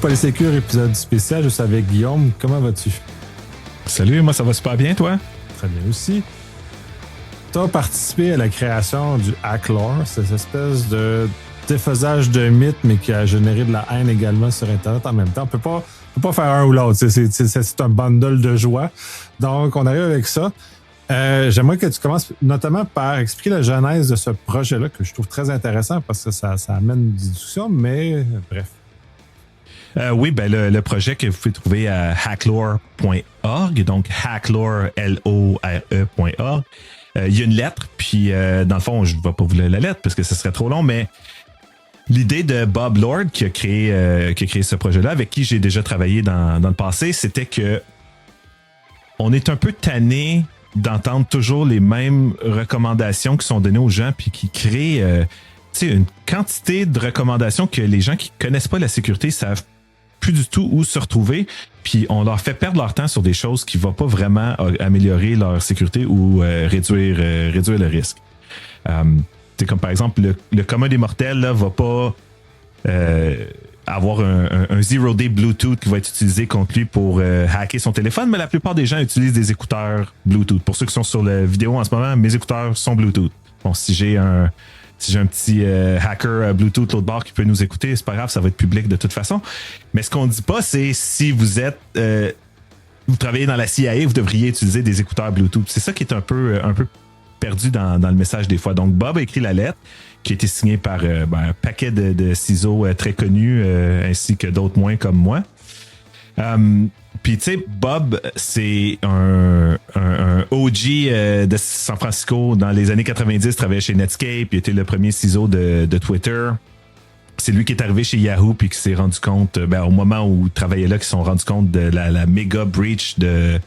Polysécure, épisode spécial, je suis avec Guillaume. Comment vas-tu? Salut, moi ça va super bien, toi? Très bien aussi. Tu as participé à la création du Hacklore, cette espèce de défaisage de mythes, mais qui a généré de la haine également sur Internet en même temps. On peut pas faire un ou l'autre. C'est un bundle de joie. Donc, on arrive avec ça. J'aimerais que tu commences notamment par expliquer la genèse de ce projet-là, que je trouve très intéressant parce que ça amène une discussion, mais bref. Oui, ben le projet que vous pouvez trouver à hacklore.org, donc hacklore, L-O-R-E.org. Il y a une lettre, puis dans le fond, je ne vais pas vous lire la lettre parce que ce serait trop long, mais l'idée de Bob Lord qui a créé ce projet-là, avec qui j'ai déjà travaillé dans le passé, c'était que on est un peu tanné d'entendre toujours les mêmes recommandations qui sont données aux gens, puis qui créent une quantité de recommandations que les gens qui connaissent pas la sécurité savent plus du tout où se retrouver, puis on leur fait perdre leur temps sur des choses qui ne vont pas vraiment améliorer leur sécurité ou réduire le risque. C'est comme par exemple le commun des mortels là, va pas avoir un zero day Bluetooth qui va être utilisé contre lui pour hacker son téléphone, mais la plupart des gens utilisent des écouteurs Bluetooth. Pour ceux qui sont sur la vidéo en ce moment, mes écouteurs sont Bluetooth. Bon, si j'ai un petit hacker Bluetooth l'autre bord qui peut nous écouter, c'est pas grave, ça va être public de toute façon. Mais ce qu'on dit pas, c'est si vous êtes vous travaillez dans la CIA, vous devriez utiliser des écouteurs Bluetooth. C'est ça qui est un peu perdu dans le message des fois. Donc Bob a écrit la lettre qui a été signée par un paquet de ciseaux très connus ainsi que d'autres moins comme moi. Puis tu sais, Bob, c'est un OG de San Francisco dans les années 90, travaillait chez Netscape, il était le premier ciseau de Twitter. C'est lui qui est arrivé chez Yahoo puis qui s'est rendu compte, au moment où il travaillait là, qu'ils se sont rendus compte de la méga breach de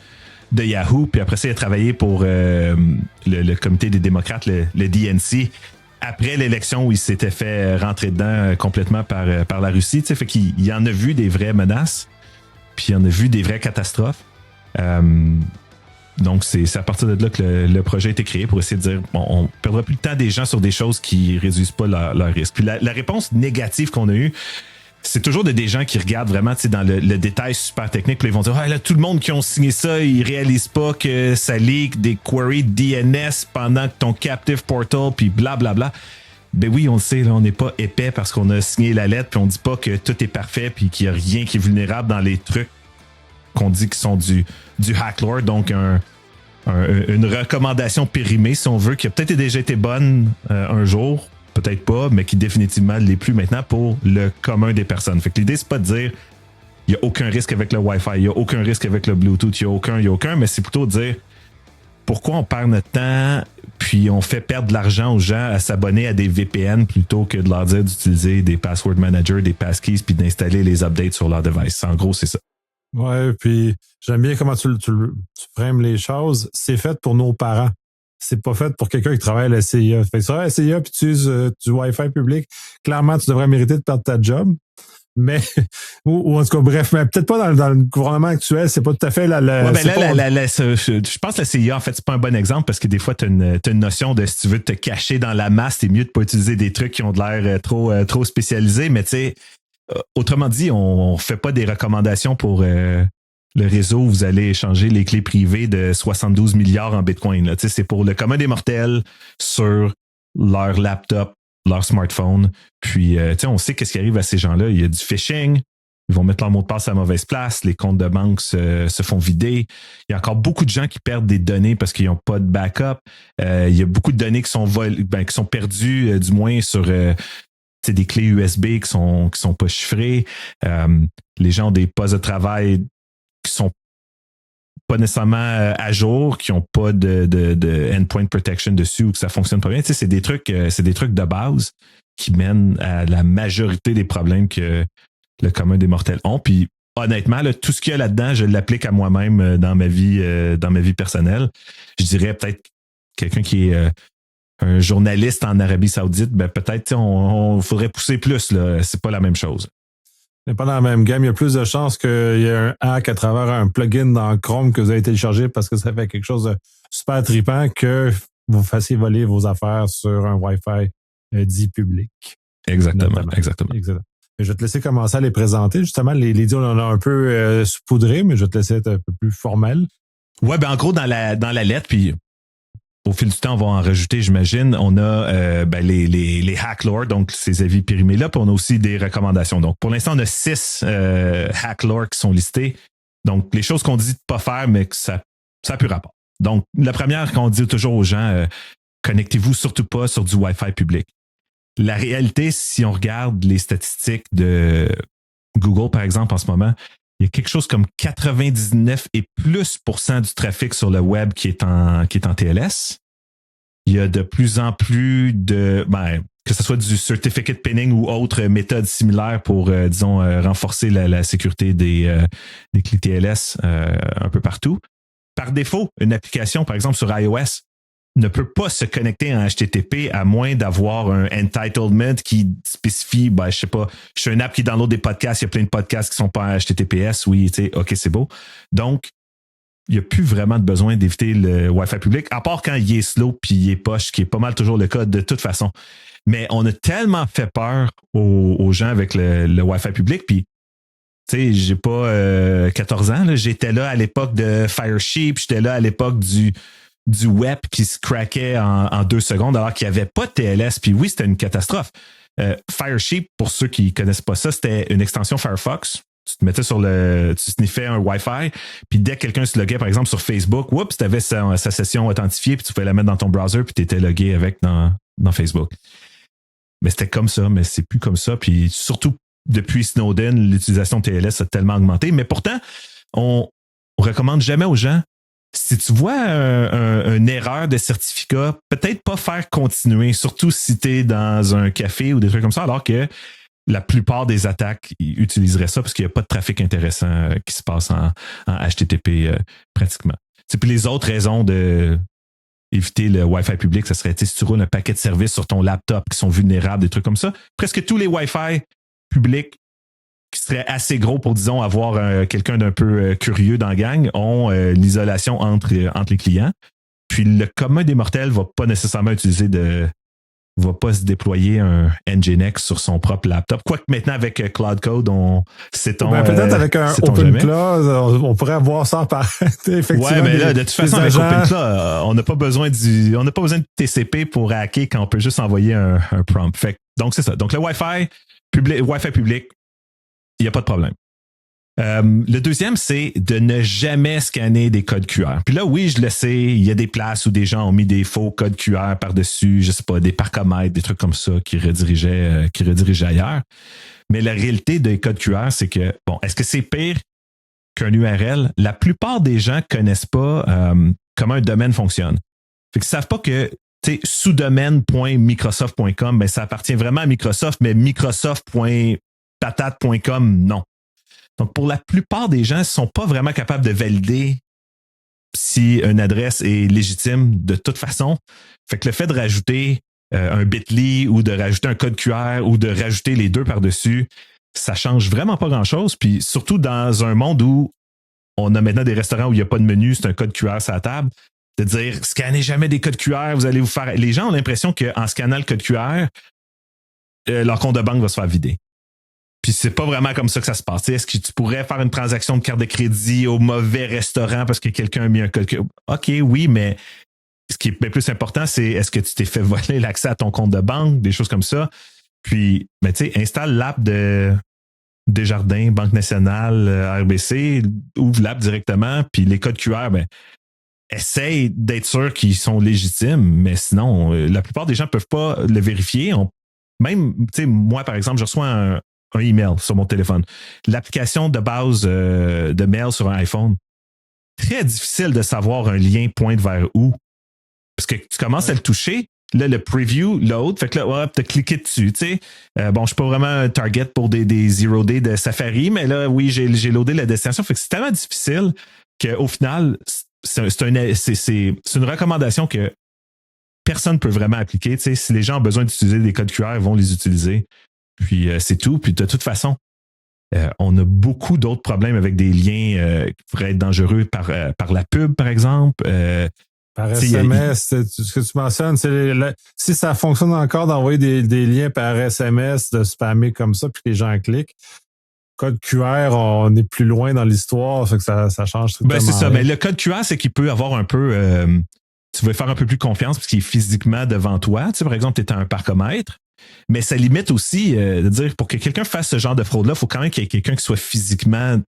Yahoo. Puis après ça, il a travaillé pour le comité des démocrates, le DNC, après l'élection où il s'était fait rentrer dedans complètement par la Russie. Tu sais, fait qu'il y en a vu des vraies menaces. Puis on a vu des vraies catastrophes. Donc, c'est à partir de là que le projet a été créé pour essayer de dire, bon, on perdra plus le temps des gens sur des choses qui réduisent pas leur risque. Puis la réponse négative qu'on a eue, c'est toujours des gens qui regardent vraiment dans le détail super technique, puis ils vont dire, ah là, tout le monde qui ont signé ça, ils réalisent pas que ça leak des queries DNS pendant que ton captive portal, puis blablabla. Ben oui, on le sait, là, on n'est pas épais parce qu'on a signé la lettre, puis on dit pas que tout est parfait, puis qu'il y a rien qui est vulnérable dans les trucs qu'on dit qui sont du Hacklore, donc une recommandation périmée, si on veut, qui a peut-être déjà été bonne un jour, peut-être pas, mais qui définitivement l'est plus maintenant pour le commun des personnes. Fait que l'idée, c'est pas de dire il y a aucun risque avec le Wi-Fi, il y a aucun risque avec le Bluetooth, il y a aucun, mais c'est plutôt de dire pourquoi on perd notre temps puis on fait perdre de l'argent aux gens à s'abonner à des VPN plutôt que de leur dire d'utiliser des password managers, des passkeys puis d'installer les updates sur leur device. En gros, c'est ça. Ouais, puis j'aime bien comment tu frames les choses. C'est fait pour nos parents. C'est pas fait pour quelqu'un qui travaille à la CIA. Fait que ça, à la CIA puis tu utilises du Wi-Fi public, clairement, tu devrais mériter de perdre ta job. Mais, ou en tout cas, bref, mais peut-être pas dans le gouvernement actuel, c'est pas tout à fait je pense que la CIA, en fait, c'est pas un bon exemple parce que des fois, t'as une notion de si tu veux te cacher dans la masse, c'est mieux de pas utiliser des trucs qui ont de l'air trop spécialisés, mais tu sais, autrement dit, on fait pas des recommandations pour le réseau où vous allez échanger les clés privées de 72 milliards en Bitcoin. Là. Tu sais, c'est pour le commun des mortels sur leur laptop, leur smartphone. Puis, on sait qu'est-ce qui arrive à ces gens-là. Il y a du phishing. Ils vont mettre leur mot de passe à la mauvaise place. Les comptes de banque se font vider. Il y a encore beaucoup de gens qui perdent des données parce qu'ils n'ont pas de backup. Il y a beaucoup de données qui sont perdues, du moins sur des clés USB qui sont pas chiffrées. Les gens ont des postes de travail qui sont pas nécessairement à jour, qui n'ont pas de endpoint protection dessus ou que ça fonctionne pas bien. Tu sais, c'est des trucs de base qui mènent à la majorité des problèmes que le commun des mortels ont. Puis honnêtement, là, tout ce qu'il y a là-dedans, je l'applique à moi-même dans ma vie personnelle. Je dirais peut-être quelqu'un qui est un journaliste en Arabie Saoudite, ben peut-être on faudrait pousser plus. Là. C'est pas la même chose. n'est pas dans la même gamme. Il y a plus de chances qu'il y ait un hack à travers un plugin dans Chrome que vous avez téléchargé parce que ça fait quelque chose de super trippant que vous fassiez voler vos affaires sur un Wi-Fi dit public. Exactement. Je vais te laisser commencer à les présenter. Justement, les deals, on en a un peu saupoudré, mais je vais te laisser être un peu plus formel. Ouais, ben en gros, dans la lettre, puis au fil du temps, on va en rajouter, j'imagine. On a les hack lore, donc ces avis périmés-là, puis on a aussi des recommandations. Donc, pour l'instant, on a 6 hack lore qui sont listés. Donc, les choses qu'on dit de pas faire, mais que ça n'a plus rapport. Donc, la première qu'on dit toujours aux gens, connectez-vous surtout pas sur du Wi-Fi public. La réalité, si on regarde les statistiques de Google, par exemple, en ce moment, il y a quelque chose comme 99 et plus % du trafic sur le web qui est en TLS. Il y a de plus en plus que ce soit du certificate pinning ou autres méthodes similaires pour, renforcer la sécurité des clés TLS un peu partout. Par défaut, une application, par exemple, sur iOS, ne peut pas se connecter en HTTP à moins d'avoir un entitlement qui spécifie, je sais pas, je suis une app qui download des podcasts, il y a plein de podcasts qui sont pas en HTTPS, oui, tu sais, OK, c'est beau. Donc, il n'y a plus vraiment de besoin d'éviter le Wi-Fi public, à part quand il est slow puis il est poche, qui est pas mal toujours le cas de toute façon. Mais on a tellement fait peur aux gens avec le Wi-Fi public, puis tu sais, j'ai pas 14 ans, là, j'étais là à l'époque de Firesheep, j'étais là à l'époque du web qui se craquait en 2 secondes alors qu'il n'y avait pas de TLS. Puis oui, c'était une catastrophe. Firesheep, pour ceux qui ne connaissent pas ça, c'était une extension Firefox. Tu te mettais tu sniffais un Wi-Fi, puis dès que quelqu'un se loguait, par exemple, sur Facebook, tu avais sa session authentifiée, puis tu pouvais la mettre dans ton browser, puis tu étais logué avec dans Facebook. Mais c'était comme ça, mais c'est plus comme ça. Puis surtout, depuis Snowden, l'utilisation de TLS a tellement augmenté. Mais pourtant, on recommande jamais aux gens, si tu vois une erreur de certificat, peut-être pas faire continuer, surtout si tu es dans un café ou des trucs comme ça, alors que la plupart des attaques utiliseraient ça parce qu'il n'y a pas de trafic intéressant qui se passe en HTTP pratiquement. Puis les autres raisons de éviter le Wi-Fi public, ça serait si tu roules un paquet de services sur ton laptop qui sont vulnérables, des trucs comme ça. Presque tous les Wi-Fi publics qui serait assez gros pour, disons, avoir quelqu'un d'un peu curieux dans la gang, ont l'isolation entre les clients. Puis le commun des mortels va pas nécessairement va pas se déployer un Nginx sur son propre laptop. Quoique maintenant, avec Cloud Code, peut-être avec un OpenCloud, on pourrait avoir ça par effectivement. Ouais, mais là, de toute façon, avec OpenCloud, on n'a pas besoin de TCP pour hacker quand on peut juste envoyer un prompt. Donc, c'est ça. Donc, le Wi-Fi public, il n'y a pas de problème. Le deuxième, c'est de ne jamais scanner des codes QR. Puis là, oui, je le sais, il y a des places où des gens ont mis des faux codes QR par-dessus, je sais pas, des parcomètres, des trucs comme ça qui redirigeaient ailleurs. Mais la réalité des codes QR, c'est que, est-ce que c'est pire qu'un URL? La plupart des gens connaissent pas comment un domaine fonctionne. Fait qu'ils savent pas que sous-domaine.microsoft.com, ça appartient vraiment à Microsoft, mais microsoft.patate.com, non. Donc, pour la plupart des gens, ils ne sont pas vraiment capables de valider si une adresse est légitime de toute façon. Fait que le fait de rajouter un bit.ly ou de rajouter un code QR ou de rajouter les deux par-dessus, ça change vraiment pas grand-chose. Puis surtout dans un monde où on a maintenant des restaurants où il n'y a pas de menu, c'est un code QR sur la table, de dire « Scannez jamais des codes QR, vous allez vous faire... » Les gens ont l'impression qu'en scannant le code QR, leur compte de banque va se faire vider. Puis c'est pas vraiment comme ça que ça se passe. Est-ce que tu pourrais faire une transaction de carte de crédit au mauvais restaurant parce que quelqu'un a mis un code? OK, oui, mais ce qui est bien plus important, c'est est-ce que tu t'es fait voler l'accès à ton compte de banque, des choses comme ça. Puis, installe l'app de Desjardins, Banque nationale, RBC, ouvre l'app directement, puis les codes QR, essaye d'être sûr qu'ils sont légitimes, mais sinon, la plupart des gens ne peuvent pas le vérifier. Moi, par exemple, je reçois un email sur mon téléphone. L'application de base de mail sur un iPhone, très difficile de savoir un lien pointe vers où. Parce que tu commences à le toucher, là, le preview load, fait que là, tu as cliqué dessus, tu sais. Je suis pas vraiment un target pour des zero day de Safari, mais là, oui, j'ai loadé la destination. Fait que c'est tellement difficile qu'au final, c'est une recommandation que personne ne peut vraiment appliquer. Tu sais, si les gens ont besoin d'utiliser des codes QR, ils vont les utiliser. Puis c'est tout. Puis de toute façon, on a beaucoup d'autres problèmes avec des liens qui pourraient être dangereux par la pub, par exemple. Par SMS, ce que tu mentionnes, c'est si ça fonctionne encore d'envoyer des liens par SMS, de spammer comme ça, puis que les gens cliquent. Code QR, on est plus loin dans l'histoire, fait que ça change strictement. C'est ça, mais le code QR, c'est qu'il peut avoir un peu... tu veux faire un peu plus confiance parce qu'il est physiquement devant toi. Tu sais, par exemple, tu es à un parcomètre, mais ça limite aussi de dire, pour que quelqu'un fasse ce genre de fraude-là, il faut quand même qu'il y ait quelqu'un qui soit physiquement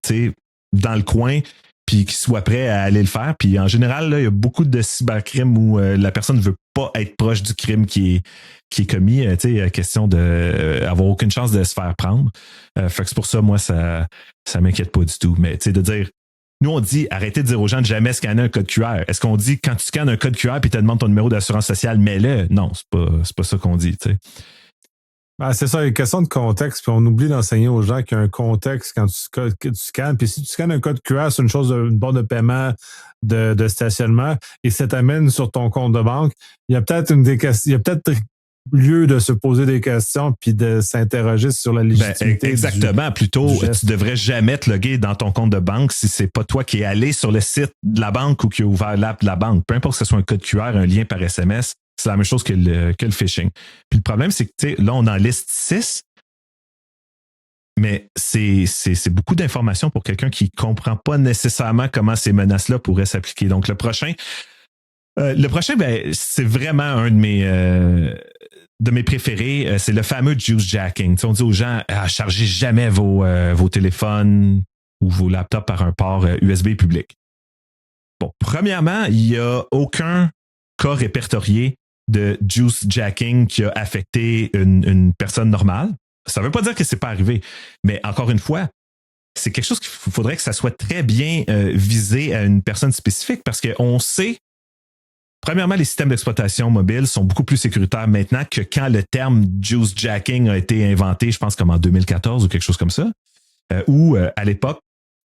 dans le coin puis qui soit prêt à aller le faire. Puis en général, là, il y a beaucoup de cybercrimes où la personne ne veut pas être proche du crime qui est commis. Question d'avoir aucune chance de se faire prendre. Fait que c'est pour ça, moi, ça m'inquiète pas du tout. Mais de dire, nous, on dit, arrêtez de dire aux gens de jamais scanner un code QR. Est-ce qu'on dit, quand tu scannes un code QR puis tu te demandes ton numéro d'assurance sociale, mets-le? Non, c'est pas ça qu'on dit, tu sais. Ben, c'est ça, il y a une question de contexte, puis on oublie d'enseigner aux gens qu'il y a un contexte quand tu scannes. Puis si tu scannes un code QR, c'est une chose une borne de paiement de stationnement et ça t'amène sur ton compte de banque, il y a peut-être lieu de se poser des questions puis de s'interroger sur la légitimité. Exactement. Plutôt, tu devrais jamais te loguer dans ton compte de banque si c'est pas toi qui es allé sur le site de la banque ou qui a ouvert l'app de la banque. Peu importe que ce soit un code QR, un lien par SMS, c'est la même chose que le phishing. Puis le problème, c'est que là, on en liste 6, mais c'est beaucoup d'informations pour quelqu'un qui ne comprend pas nécessairement comment ces menaces-là pourraient s'appliquer. Donc, le prochain, c'est vraiment un de mes préférés. C'est le fameux juice jacking. On dit aux gens, chargez jamais vos téléphones ou vos laptops par un port USB public. Bon, premièrement, il n'y a aucun cas répertorié de juice jacking qui a affecté une personne normale. Ça ne veut pas dire que c'est pas arrivé, mais encore une fois, c'est quelque chose qu'il faudrait que ça soit très bien visé à une personne spécifique parce qu'on sait, premièrement, les systèmes d'exploitation mobile sont beaucoup plus sécuritaires maintenant que quand le terme juice jacking a été inventé, je pense comme en 2014 ou quelque chose comme ça, où à l'époque,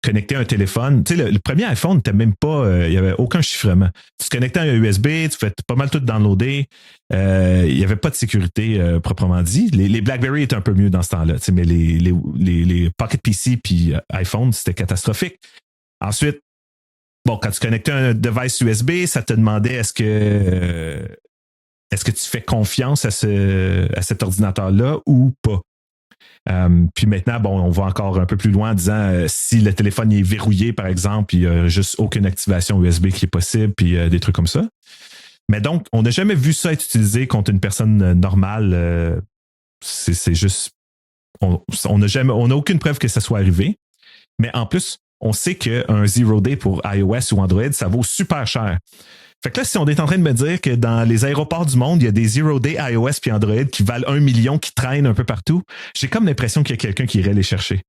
connecter un téléphone. Tu sais, le premier iPhone n'était même pas... il n'y avait aucun chiffrement. Tu te connectais à un USB, tu fais pas mal tout downloader. Il n'y avait pas de sécurité proprement dit. Les BlackBerry étaient un peu mieux dans ce temps-là, tu sais, mais les Pocket PC puis iPhone, c'était catastrophique. Ensuite, quand tu connectais un device USB, ça te demandait est-ce que tu fais confiance à cet ordinateur-là ou pas? Puis maintenant, on va encore un peu plus loin en disant si le téléphone est verrouillé, par exemple, il n'y a juste aucune activation USB qui est possible, puis des trucs comme ça. Mais donc, on n'a jamais vu ça être utilisé contre une personne normale. C'est juste... On n'a aucune preuve que ça soit arrivé. Mais en plus, on sait qu'un Zero Day pour iOS ou Android, ça vaut super cher. Fait que là, si on est en train de me dire que dans les aéroports du monde, il y a des Zero Day iOS puis Android qui valent 1 million, qui traînent un peu partout, j'ai comme l'impression qu'il y a quelqu'un qui irait les chercher.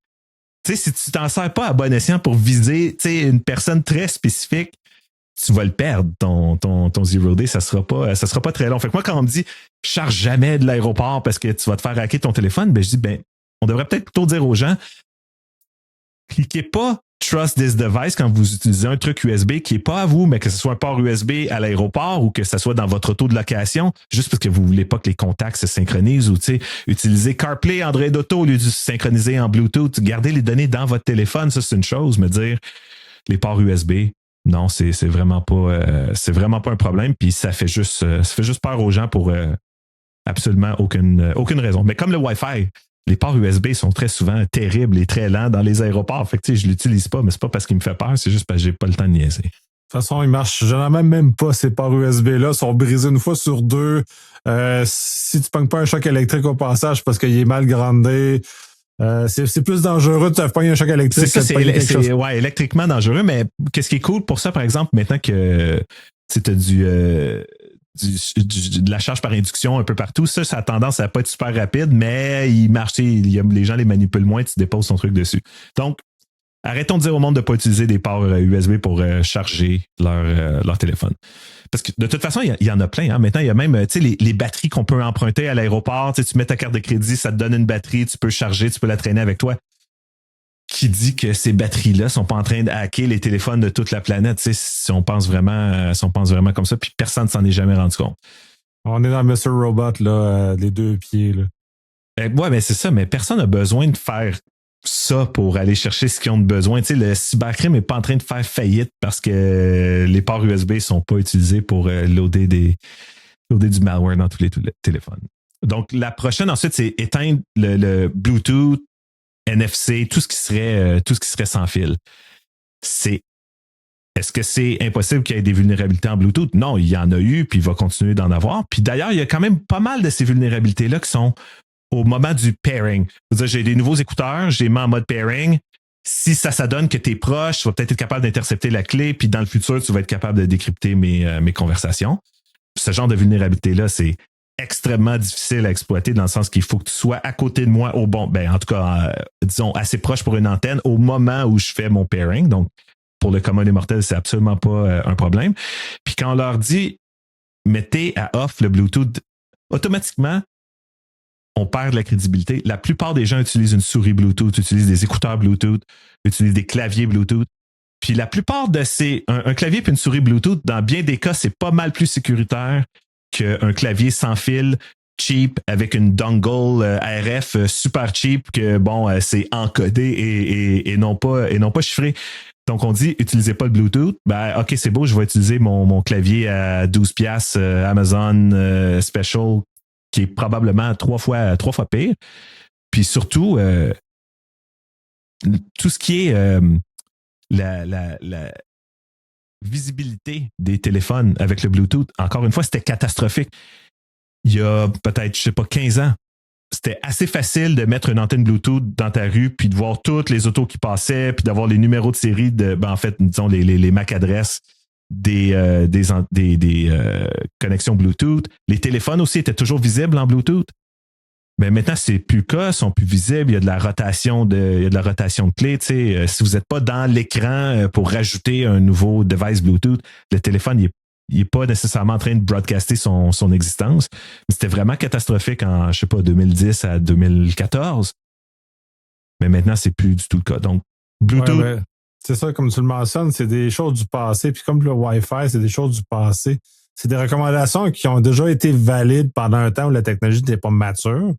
Tu sais, si tu t'en sers pas à bon escient pour viser, tu sais, une personne très spécifique, tu vas le perdre, ton Zero Day, ça sera pas très long. Fait que moi, quand on me dit charge jamais de l'aéroport parce que tu vas te faire hacker ton téléphone, je dis, on devrait peut-être plutôt dire aux gens, cliquez pas Trust this device quand vous utilisez un truc USB qui n'est pas à vous, mais que ce soit un port USB à l'aéroport ou que ce soit dans votre auto de location, juste parce que vous ne voulez pas que les contacts se synchronisent ou utiliser CarPlay, Android Auto au lieu de se synchroniser en Bluetooth, garder les données dans votre téléphone, ça c'est une chose, mais dire les ports USB, non, c'est vraiment pas un problème, puis ça fait juste peur aux gens pour absolument aucune raison. Mais comme le Wi-Fi, les ports USB sont très souvent terribles et très lents dans les aéroports. Fait que je ne l'utilise pas, mais c'est pas parce qu'il me fait peur, c'est juste parce que j'ai pas le temps de niaiser. De toute façon, ils marchent généralement même pas, ces ports USB-là. Ils sont brisés une fois sur deux. Si tu ne pognes pas un choc électrique au passage parce qu'il est mal grandé, c'est plus dangereux de te pogner un choc électrique. C'est ça, ouais, électriquement dangereux, mais qu'est-ce qui est cool pour ça, par exemple, maintenant que tu as de la charge par induction un peu partout, ça a tendance à pas être super rapide, mais il marche, les gens les manipulent moins, tu déposes ton truc dessus. Donc, arrêtons de dire au monde de ne pas utiliser des ports USB pour charger leur téléphone. Parce que de toute façon, il y en a plein. Hein. Maintenant, il y a même les batteries qu'on peut emprunter à l'aéroport. Tu mets ta carte de crédit, ça te donne une batterie, tu peux charger, tu peux la traîner avec toi. Qui dit que ces batteries-là sont pas en train de hacker les téléphones de toute la planète, si on pense vraiment comme ça, puis personne ne s'en est jamais rendu compte. On est dans Mr. Robot, là, les deux pieds. Là. Ouais, mais c'est ça, mais personne n'a besoin de faire ça pour aller chercher ce qu'ils ont de besoin. Tu sais, le cybercrime n'est pas en train de faire faillite parce que les ports USB ne sont pas utilisés pour loader du malware dans tous les téléphones. Donc, la prochaine, ensuite, c'est éteindre le Bluetooth, NFC, tout ce qui serait sans fil. Est-ce que c'est impossible qu'il y ait des vulnérabilités en Bluetooth? Non, il y en a eu, puis il va continuer d'en avoir. Puis d'ailleurs, il y a quand même pas mal de ces vulnérabilités-là qui sont au moment du pairing. C'est-à-dire, j'ai des nouveaux écouteurs, je les mets en mode pairing. Si ça donne que tu es proche, tu vas peut-être être capable d'intercepter la clé, puis dans le futur, tu vas être capable de décrypter mes conversations. Ce genre de vulnérabilité-là, c'est extrêmement difficile à exploiter dans le sens qu'il faut que tu sois à côté de moi en tout cas, disons, assez proche pour une antenne au moment où je fais mon pairing. Donc, pour le commun des mortels, c'est absolument pas un problème. Puis quand on leur dit, mettez à off le Bluetooth, automatiquement, on perd de la crédibilité. La plupart des gens utilisent une souris Bluetooth, utilisent des écouteurs Bluetooth, utilisent des claviers Bluetooth. Puis la plupart de un clavier et une souris Bluetooth, dans bien des cas, c'est pas mal plus sécuritaire qu'un clavier sans fil, cheap, avec une dongle RF super cheap, que c'est encodé et non pas chiffré. Donc, on dit, utilisez pas le Bluetooth. Ben, OK, c'est beau, je vais utiliser mon clavier à 12$ Amazon Special, qui est probablement trois fois pire. Puis surtout, tout ce qui est la visibilité des téléphones avec le Bluetooth, encore une fois, c'était catastrophique. Il y a peut-être, 15 ans, c'était assez facile de mettre une antenne Bluetooth dans ta rue puis de voir toutes les autos qui passaient puis d'avoir les numéros de série disons les MAC adresses des connexions Bluetooth. Les téléphones aussi étaient toujours visibles en Bluetooth. Mais maintenant, c'est plus le cas, ils sont plus visibles, il y a de la rotation de clés. Si vous n'êtes pas dans l'écran pour rajouter un nouveau device Bluetooth, le téléphone, il n'est pas nécessairement en train de broadcaster son existence. Mais c'était vraiment catastrophique en, 2010 à 2014. Mais maintenant, c'est plus du tout le cas. Donc, Bluetooth. Ouais, c'est ça, comme tu le mentionnes, c'est des choses du passé. Puis comme le Wi-Fi, c'est des choses du passé. C'est des recommandations qui ont déjà été valides pendant un temps où la technologie n'était pas mature.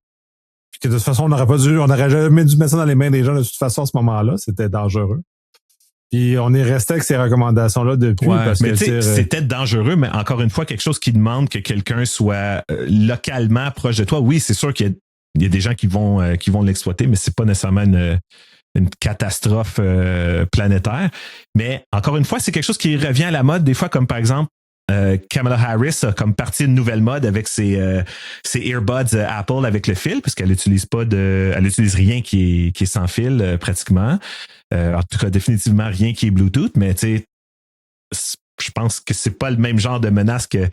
Puis que de toute façon, on n'aurait jamais dû mettre ça dans les mains des gens de toute façon à ce moment-là. C'était dangereux. Puis on est resté avec ces recommandations-là depuis. Ouais, parce mais que c'était dangereux, mais encore une fois, quelque chose qui demande que quelqu'un soit localement proche de toi. Oui, c'est sûr qu'il y a des gens qui vont l'exploiter, mais c'est pas nécessairement une catastrophe planétaire. Mais encore une fois, c'est quelque chose qui revient à la mode, des fois, comme par exemple, Kamala Harris a comme partie une nouvelle mode avec ses earbuds Apple avec le fil, parce qu'elle utilise rien qui est sans fil pratiquement. En tout cas, définitivement rien qui est Bluetooth, mais tu sais, je pense que c'est pas le même genre de menace que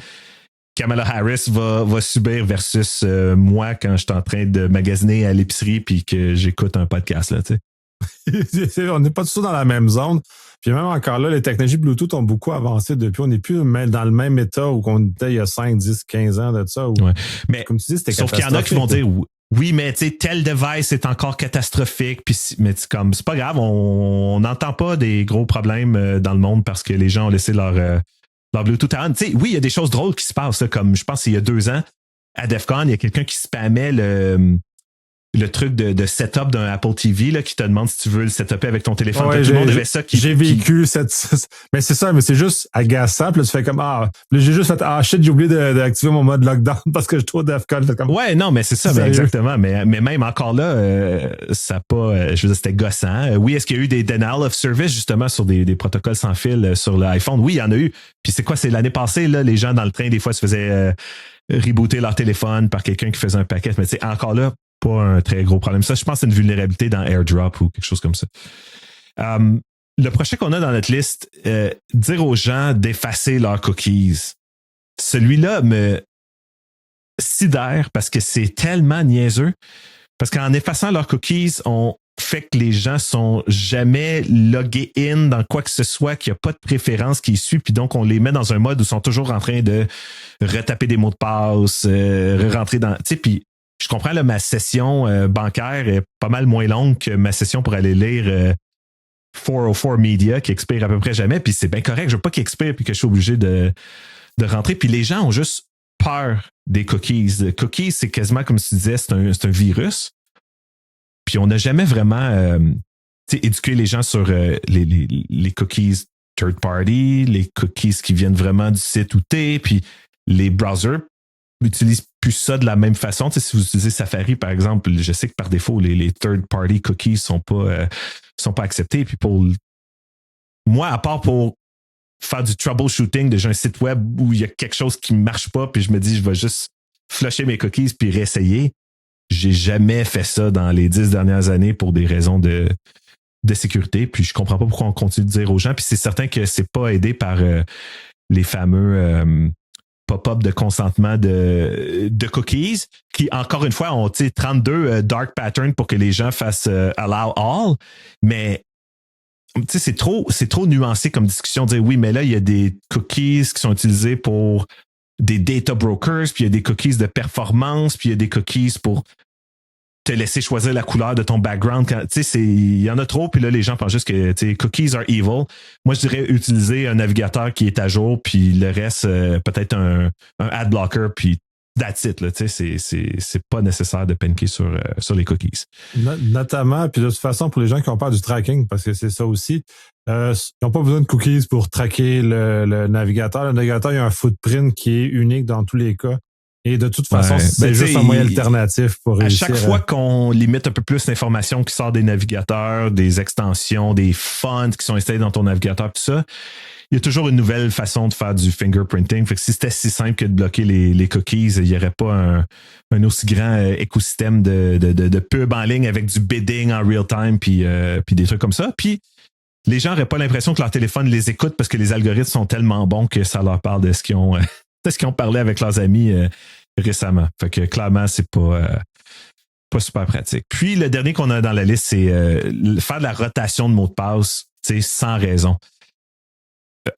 Kamala Harris va subir versus moi quand je suis en train de magasiner à l'épicerie puis que j'écoute un podcast là, tu sais. On n'est pas du tout dans la même zone. Puis même encore là, les technologies Bluetooth ont beaucoup avancé depuis. On n'est plus dans le même état où on était il y a 5, 10, 15 ans de ça. Ouais. Mais comme tu dis, c'était sauf qu'il y en a qui vont dire oui, mais tu sais, tel device est encore catastrophique. Puis, mais c'est pas grave, on n'entend pas des gros problèmes dans le monde parce que les gens ont laissé leur Bluetooth à on. Tu sais, oui, il y a des choses drôles qui se passent. Là, comme je pense il y a 2 ans, à DEF CON, il y a quelqu'un qui spammait le truc de setup d'un Apple TV là, qui te demande si tu veux le setuper avec ton téléphone. Ouais, tout le monde avait ça. J'ai vécu mais c'est ça, mais c'est juste agaçant. Puis là, tu fais comme là, j'ai juste fait shit, j'ai oublié d'activer mon mode lockdown parce que je trouve DEFCON. Ouais, non, mais c'est ça, mais exactement. Mais même encore là, ça n'a pas. Je veux dire, c'était gossant. Oui, est-ce qu'il y a eu des denial of service justement sur des protocoles sans fil sur l'iPhone? Oui, il y en a eu. Puis c'est quoi? C'est l'année passée, là, les gens dans le train, des fois, se faisaient rebooter leur téléphone par quelqu'un qui faisait un paquet. Mais tu sais, encore là, pas un très gros problème. Ça, je pense que c'est une vulnérabilité dans AirDrop ou quelque chose comme ça. Le prochain qu'on a dans notre liste, dire aux gens d'effacer leurs cookies. Celui-là me sidère parce que c'est tellement niaiseux. Parce qu'en effaçant leurs cookies, on fait que les gens sont jamais logués in dans quoi que ce soit, qu'il n'y a pas de préférence qui suit, puis donc on les met dans un mode où ils sont toujours en train de retaper des mots de passe, rentrer dans... Tu sais, puis je comprends, là, ma session bancaire est pas mal moins longue que ma session pour aller lire 404 Media qui expire à peu près jamais. Puis c'est bien correct. Je veux pas qu'il expire puis que je suis obligé de rentrer. Puis les gens ont juste peur des cookies. Les cookies, c'est quasiment comme tu disais, c'est un virus. Puis on n'a jamais vraiment éduqué les gens sur les cookies third party, les cookies qui viennent vraiment du site où t'es, puis les browsers n'utilisent plus ça de la même façon. Si vous utilisez Safari, par exemple, je sais que par défaut, les third party cookies sont pas acceptés. Puis pour moi, à part pour faire du troubleshooting, déjà un site web où il y a quelque chose qui ne marche pas, puis je me dis, je vais juste flusher mes cookies puis réessayer. J'ai jamais fait ça dans les 10 dernières années pour des raisons de sécurité. Puis je comprends pas pourquoi on continue de dire aux gens. Puis c'est certain que c'est pas aidé par les fameux pop-up de consentement de cookies qui, encore une fois, ont 32 dark patterns pour que les gens fassent allow all. Mais c'est trop nuancé comme discussion de dire oui, mais là, il y a des cookies qui sont utilisés pour des data brokers, puis il y a des cookies de performance, puis il y a des cookies pour te laisser choisir la couleur de ton background. Il y en a trop, puis là, les gens pensent juste que cookies are evil. Moi, je dirais utiliser un navigateur qui est à jour, puis le reste, peut-être un ad blocker, puis that's it. Là, c'est pas nécessaire de paniquer sur les cookies. Notamment, puis de toute façon, pour les gens qui ont peur du tracking, parce que c'est ça aussi, ils n'ont pas besoin de cookies pour traquer le navigateur. Le navigateur, il y a un footprint qui est unique dans tous les cas. Et de toute façon, c'est juste un moyen alternatif pour réussir. À chaque fois qu'on limite un peu plus l'information qui sort des navigateurs, des extensions, des fonts qui sont installés dans ton navigateur, tout ça, il y a toujours une nouvelle façon de faire du fingerprinting. Fait que si c'était si simple que de bloquer les cookies, il n'y aurait pas un aussi grand écosystème de pub en ligne avec du bidding en real time puis des trucs comme ça. Puis les gens n'auraient pas l'impression que leur téléphone les écoute parce que les algorithmes sont tellement bons que ça leur parle de ce qu'ils ont parlé avec leurs amis récemment. Fait que clairement, c'est pas super pratique. Puis le dernier qu'on a dans la liste, c'est faire de la rotation de mots de passe sans raison.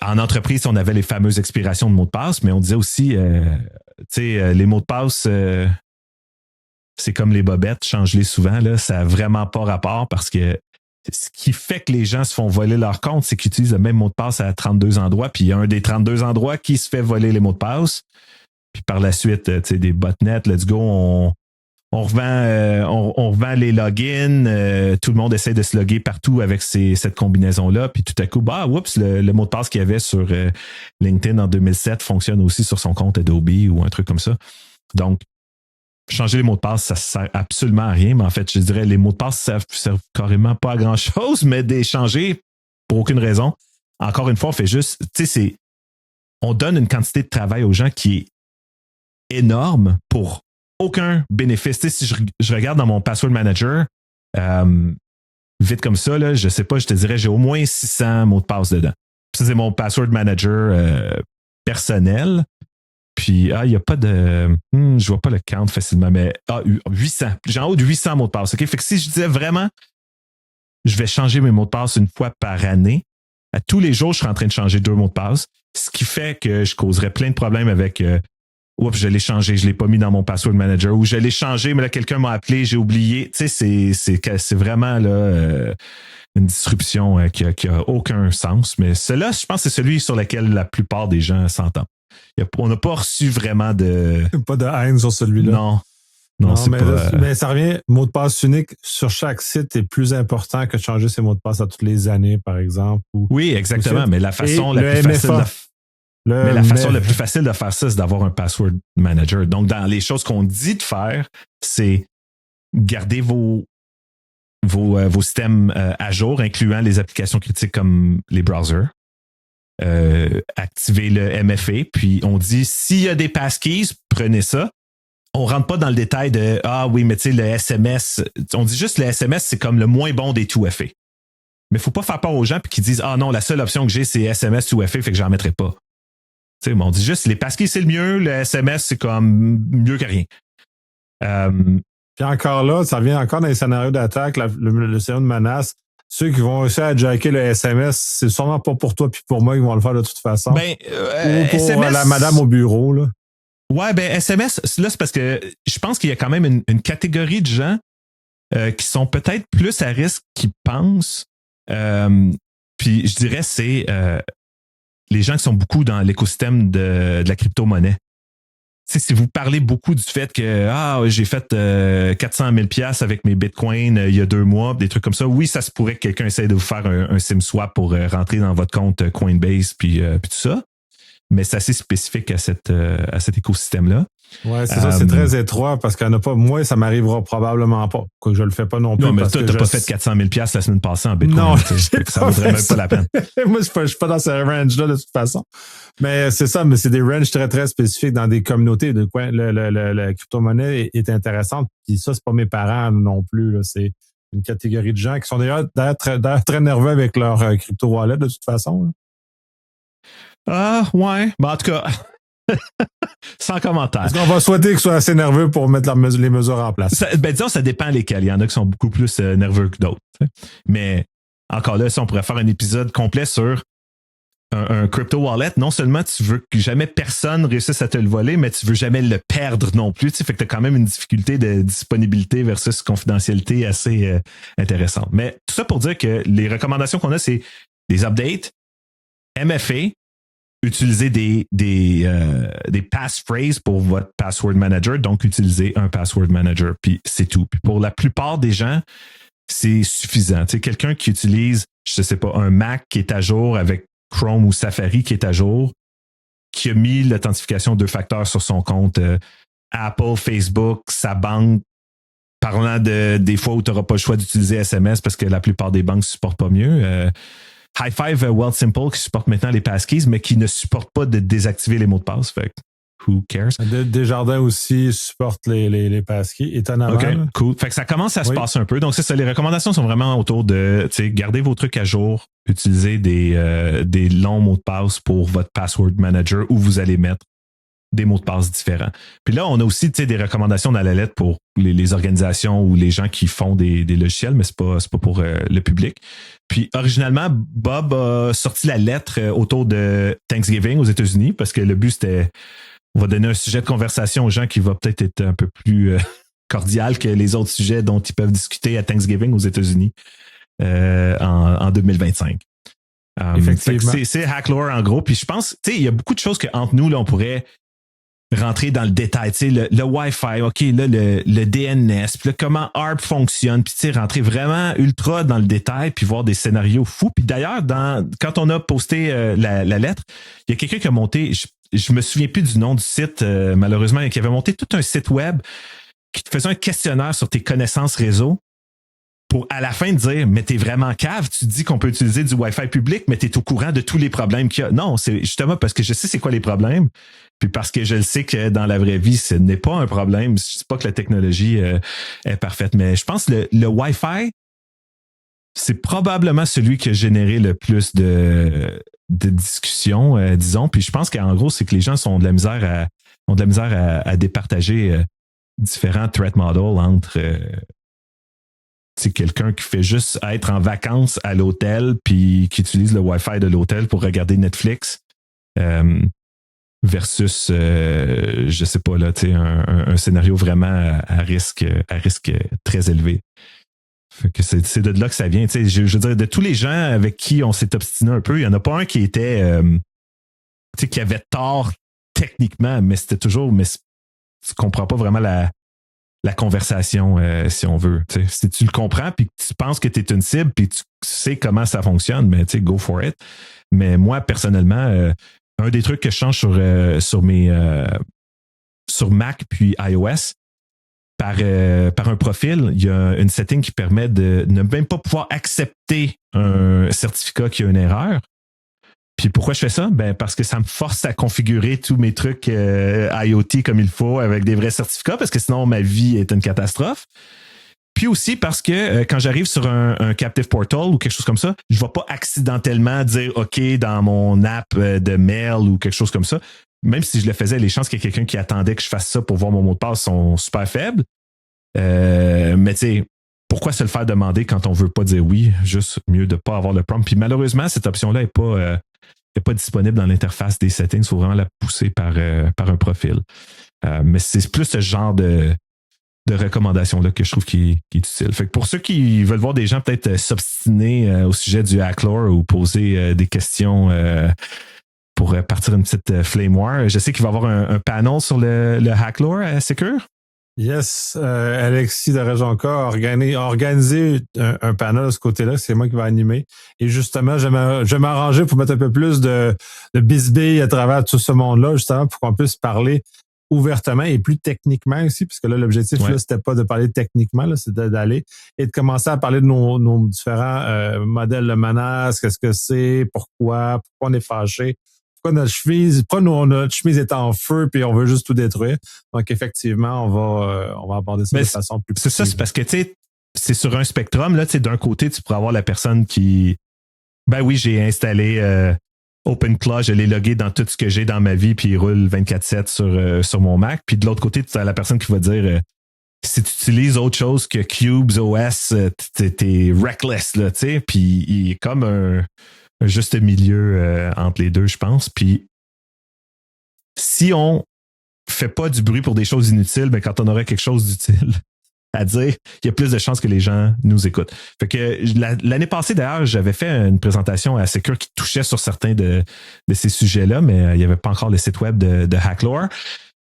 En entreprise, on avait les fameuses expirations de mots de passe, mais on disait aussi les mots de passe, c'est comme les bobettes, change-les souvent, là, ça n'a vraiment pas rapport parce que ce qui fait que les gens se font voler leur compte, c'est qu'ils utilisent le même mot de passe à 32 endroits, puis il y a un des 32 endroits qui se fait voler les mots de passe. Puis par la suite, des botnets, let's go, on revend les logins, tout le monde essaie de se loguer partout avec cette combinaison-là, puis tout à coup, oups, le mot de passe qu'il y avait sur LinkedIn en 2007 fonctionne aussi sur son compte Adobe ou un truc comme ça. Donc, changer les mots de passe, ça sert absolument à rien, mais en fait, je dirais les mots de passe servent carrément pas à grand-chose, mais d'échanger pour aucune raison. Encore une fois, on fait juste, on donne une quantité de travail aux gens qui est énorme pour aucun bénéfice. Si je regarde dans mon password manager, vite comme ça, là, je sais pas, je te dirais, j'ai au moins 600 mots de passe dedans. Ça, c'est mon password manager personnel. Puis, il n'y a pas de... je vois pas le count facilement, mais 800. J'ai en haut de 800 mots de passe. OK? Fait que si je disais vraiment, je vais changer mes mots de passe une fois par année, à tous les jours, je serai en train de changer 2 mots de passe, ce qui fait que je causerais plein de problèmes avec... oups, je l'ai changé, je ne l'ai pas mis dans mon password manager, ou je l'ai changé, mais là, quelqu'un m'a appelé, j'ai oublié. Tu sais, c'est vraiment là, une disruption qui a aucun sens. Mais celui-là, je pense que c'est celui sur lequel la plupart des gens s'entendent. On n'a pas reçu vraiment de... Pas de haine sur celui-là. Non, c'est pas... Mais ça revient, mot de passe unique sur chaque site est plus important que de changer ses mots de passe à toutes les années, par exemple. Oui, exactement, mais la façon la plus facile la plus facile de faire ça, c'est d'avoir un password manager. Donc, dans les choses qu'on dit de faire, c'est garder vos systèmes à jour, incluant les applications critiques comme les browsers. Activer le MFA, puis on dit s'il y a des passkeys, prenez ça. On rentre pas dans le détail de oui, mais tu sais, le SMS, on dit juste le SMS, c'est comme le moins bon des 2FA. Mais faut pas faire peur aux gens puis qui disent non, la seule option que j'ai, c'est SMS 2FA, fait que j'en mettrai pas. Tu sais, on dit juste les passkeys, c'est le mieux, le SMS, c'est comme mieux que rien. Puis encore là, ça vient encore dans les scénarios d'attaque, le scénario de menace. Ceux qui vont réussir à jacker le SMS, c'est sûrement pas pour toi puis pour moi qui vont le faire de toute façon. Ou pour SMS, la madame au bureau, là. Ouais, SMS, là, c'est parce que je pense qu'il y a quand même une catégorie de gens qui sont peut-être plus à risque qu'ils pensent. Puis je dirais, c'est les gens qui sont beaucoup dans l'écosystème de la crypto-monnaie. si vous parlez beaucoup du fait que j'ai fait 400 000 $ avec mes bitcoins il y a 2 mois, des trucs comme ça, oui, ça se pourrait que quelqu'un essaie de vous faire un SIM swap pour rentrer dans votre compte Coinbase puis tout ça. Mais c'est assez spécifique à cet écosystème-là. Ouais, c'est ça, c'est très étroit parce qu'il n'y en a pas. Moi, ça m'arrivera probablement pas. Que je le fais pas non plus. Non, mais toi, t'as pas fait 400 000 $ la semaine passée en Bitcoin. Non, ça vaudrait même pas la peine. Moi, je suis pas dans ce range-là de toute façon. Mais c'est ça, mais c'est des ranges très, très spécifiques dans des communautés de quoi la crypto-monnaie est intéressante. Puis ça, c'est pas mes parents non plus. Là. C'est une catégorie de gens qui sont d'ailleurs très nerveux avec leur crypto-wallet de toute façon. Là. Ouais. Ben, en tout cas. Sans commentaire. Est-ce qu'on va souhaiter qu'ils soient assez nerveux pour mettre les mesures en place? Disons, ça dépend lesquels. Il y en a qui sont beaucoup plus nerveux que d'autres. Mais encore là, si on pourrait faire un épisode complet sur un crypto wallet, non seulement tu veux que jamais personne réussisse à te le voler, mais tu veux jamais le perdre non plus. Fait que tu as quand même une difficulté de disponibilité versus confidentialité assez intéressante. Mais tout ça pour dire que les recommandations qu'on a, c'est des updates, MFA, utiliser des passphrases pour votre password manager, donc utiliser un password manager, puis c'est tout. Puis pour la plupart des gens, c'est suffisant. Tu sais, quelqu'un qui utilise, je sais pas, un Mac qui est à jour avec Chrome ou Safari qui est à jour, qui a mis l'authentification 2 facteurs sur son compte Apple, Facebook, sa banque, parlant des fois où tu n'auras pas le choix d'utiliser SMS parce que la plupart des banques ne supportent pas mieux. High Five Wealthsimple qui supporte maintenant les passkeys, mais qui ne supporte pas de désactiver les mots de passe. Fait who cares? Desjardins aussi supporte les passkeys, étonnamment. OK, cool. Fait que ça commence à se passer un peu. Donc, c'est ça. Les recommandations sont vraiment autour de, tu sais, garder vos trucs à jour, utiliser des longs mots de passe pour votre password manager où vous allez mettre des mots de passe différents. Puis là, on a aussi des recommandations dans la lettre pour les organisations ou les gens qui font des logiciels, mais c'est pas pour le public. Puis originalement, Bob a sorti la lettre autour de Thanksgiving aux États-Unis parce que le but, c'était on va donner un sujet de conversation aux gens qui va peut-être être un peu plus cordial que les autres sujets dont ils peuvent discuter à Thanksgiving aux États-Unis en 2025. Effectivement. C'est Hacklore en gros. Puis je pense, il y a beaucoup de choses qu'entre nous, là, on pourrait rentrer dans le détail, tu sais, le Wi-Fi, OK, là, le DNS, puis là, comment ARP fonctionne, puis tu sais, rentrer vraiment ultra dans le détail, puis voir des scénarios fous. Puis d'ailleurs, quand on a posté la lettre, il y a quelqu'un qui a monté, je me souviens plus du nom du site, malheureusement, qui avait monté tout un site web qui te faisait un questionnaire sur tes connaissances réseau pour à la fin dire, mais t'es vraiment cave, tu dis qu'on peut utiliser du Wi-Fi public, mais t'es au courant de tous les problèmes qu'il y a. Non, c'est justement parce que je sais c'est quoi les problèmes, puis parce que je le sais que dans la vraie vie, ce n'est pas un problème. Je dis pas que la technologie est parfaite, mais je pense que le Wi-Fi, c'est probablement celui qui a généré le plus de discussions, disons. Puis je pense qu'en gros, c'est que les gens ont de la misère à départager différents threat models entre c'est quelqu'un qui fait juste être en vacances à l'hôtel puis qui utilise le Wi-Fi de l'hôtel pour regarder Netflix versus je sais pas là, tu sais, un scénario vraiment à risque très élevé. Fait que c'est de là que ça vient. Tu sais, je veux dire, de tous les gens avec qui on s'est obstiné un peu, il n'y en a pas un qui était tu sais, qui avait tort techniquement, mais c'était toujours, mais tu comprends pas vraiment la conversation, si on veut. T'sais, si tu le comprends, puis tu penses que tu es une cible, puis tu sais comment ça fonctionne, mais tu sais, go for it. Mais moi, personnellement, un des trucs que je change sur Mac puis iOS, par un profil, il y a une setting qui permet de ne même pas pouvoir accepter un certificat qui a une erreur. Puis pourquoi je fais ça? Ben parce que ça me force à configurer tous mes trucs IoT comme il faut avec des vrais certificats parce que sinon ma vie est une catastrophe. Puis aussi parce que quand j'arrive sur un Captive Portal ou quelque chose comme ça, je ne vais pas accidentellement dire OK dans mon app de mail ou quelque chose comme ça. Même si je le faisais, les chances qu'il y ait quelqu'un qui attendait que je fasse ça pour voir mon mot de passe sont super faibles. Mais tu sais, pourquoi se le faire demander quand on veut pas dire oui? Juste mieux de pas avoir le prompt. Puis malheureusement, cette option-là n'est pas disponible dans l'interface des settings. Il faut vraiment la pousser par un profil. Mais c'est plus ce genre de recommandations-là que je trouve qui est utile. Fait que pour ceux qui veulent voir des gens peut-être s'obstiner au sujet du Hacklore ou poser des questions pour partir une petite flame war. Je sais qu'il va y avoir un panel sur le Hacklore à Secure. Yes, Alexis de Région-K a organisé un panel de ce côté-là, c'est moi qui vais animer. Et justement, je vais m'arranger pour mettre un peu plus de bisbille à travers tout ce monde-là, justement, pour qu'on puisse parler ouvertement et plus techniquement aussi, puisque là, l'objectif, là, c'était pas de parler techniquement, là, c'était d'aller et de commencer à parler de nos différents modèles de menaces, qu'est-ce que c'est, pourquoi on est fâché. Pourquoi notre chemise est en feu puis on veut juste tout détruire. Donc, effectivement, on va aborder ça de façon plus précise. C'est ça, c'est parce que, tu sais, c'est sur un spectrum, là, tu sais, d'un côté, tu pourrais avoir la personne qui, ben oui, j'ai installé OpenClaw, je l'ai logué dans tout ce que j'ai dans ma vie puis il roule 24/7 sur mon Mac. Puis de l'autre côté, tu as la personne qui va dire, si tu utilises autre chose que Cubes OS, t'es reckless, là, tu sais. Puis il est comme un juste milieu entre les deux, je pense. Puis si on fait pas du bruit pour des choses inutiles, ben quand on aurait quelque chose d'utile à dire, il y a plus de chances que les gens nous écoutent. Fait que l'année passée, d'ailleurs, j'avais fait une présentation à Secure qui touchait sur certains de ces sujets-là, mais il n'y avait pas encore le site web de Hacklore.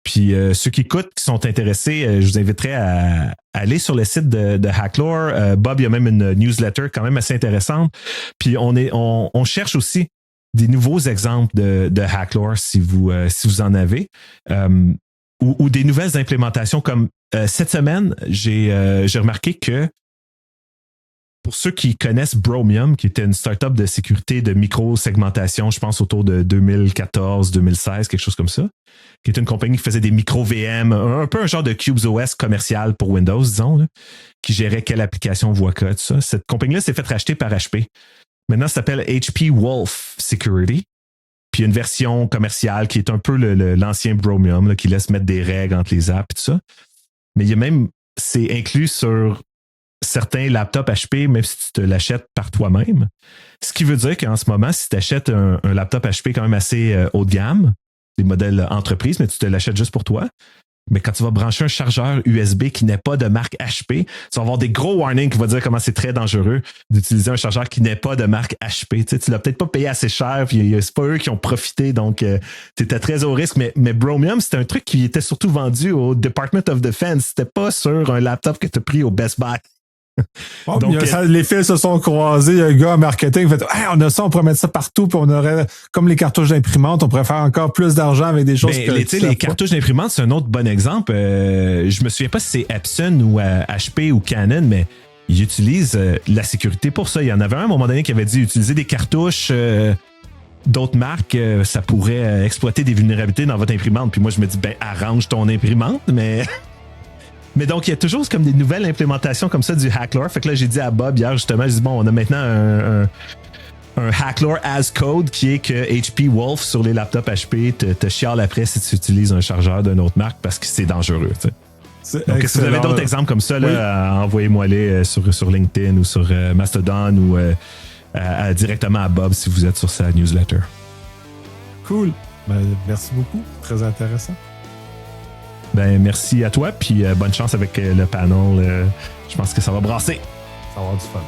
Puis ceux qui écoutent, qui sont intéressés, je vous inviterai à aller sur le site de Hacklore. Bob, il y a même une newsletter quand même assez intéressante. Puis on cherche aussi des nouveaux exemples de Hacklore si vous en avez. Ou des nouvelles implémentations comme cette semaine, j'ai remarqué que pour ceux qui connaissent Bromium, qui était une startup de sécurité de micro-segmentation, je pense autour de 2014, 2016, quelque chose comme ça, qui était une compagnie qui faisait des micro-VM, un peu un genre de Cubes OS commercial pour Windows, disons, là, qui gérait quelle application voit quoi, tout ça. Cette compagnie-là s'est fait racheter par HP. Maintenant, ça s'appelle HP Wolf Security. Puis il y a une version commerciale qui est un peu l'ancien Bromium, là, qui laisse mettre des règles entre les apps et tout ça. Mais il y a même, c'est inclus sur certains laptops HP, même si tu te l'achètes par toi-même. Ce qui veut dire qu'en ce moment, si tu achètes un laptop HP quand même assez haut de gamme, des modèles entreprise, mais tu te l'achètes juste pour toi, mais quand tu vas brancher un chargeur USB qui n'est pas de marque HP, tu vas avoir des gros warnings qui vont dire comment c'est très dangereux d'utiliser un chargeur qui n'est pas de marque HP. Tu sais, tu l'as peut-être pas payé assez cher, puis c'est pas eux qui ont profité, donc tu étais très au risque. Mais Bromium, c'était un truc qui était surtout vendu au Department of Defense. C'était pas sur un laptop que tu as pris au Best Buy. Oh, donc, les fils se sont croisés. Il y a un gars en marketing qui fait hey, on a ça, on pourrait mettre ça partout, puis on aurait, comme les cartouches d'imprimante, on pourrait faire encore plus d'argent avec des choses les cartouches d'imprimante, c'est un autre bon exemple. Je me souviens pas si c'est Epson ou HP ou Canon, mais ils utilisent la sécurité pour ça. Il y en avait un à un moment donné qui avait dit utiliser des cartouches d'autres marques, ça pourrait exploiter des vulnérabilités dans votre imprimante. Puis moi, je me dis, arrange ton imprimante, mais... Mais donc, il y a toujours comme des nouvelles implémentations comme ça du Hacklore. Fait que là, j'ai dit à Bob hier, justement, je dis, bon, on a maintenant un Hacklore as code qui est que HP Wolf sur les laptops HP te chiale après si tu utilises un chargeur d'une autre marque parce que c'est dangereux. Donc, si vous avez d'autres exemples comme ça, là, envoyez-moi-les sur LinkedIn ou sur Mastodon ou directement à Bob si vous êtes sur sa newsletter. Cool. Merci beaucoup. Très intéressant. Merci à toi, puis bonne chance avec le panel. Je pense que ça va brasser. Ça va avoir du fun.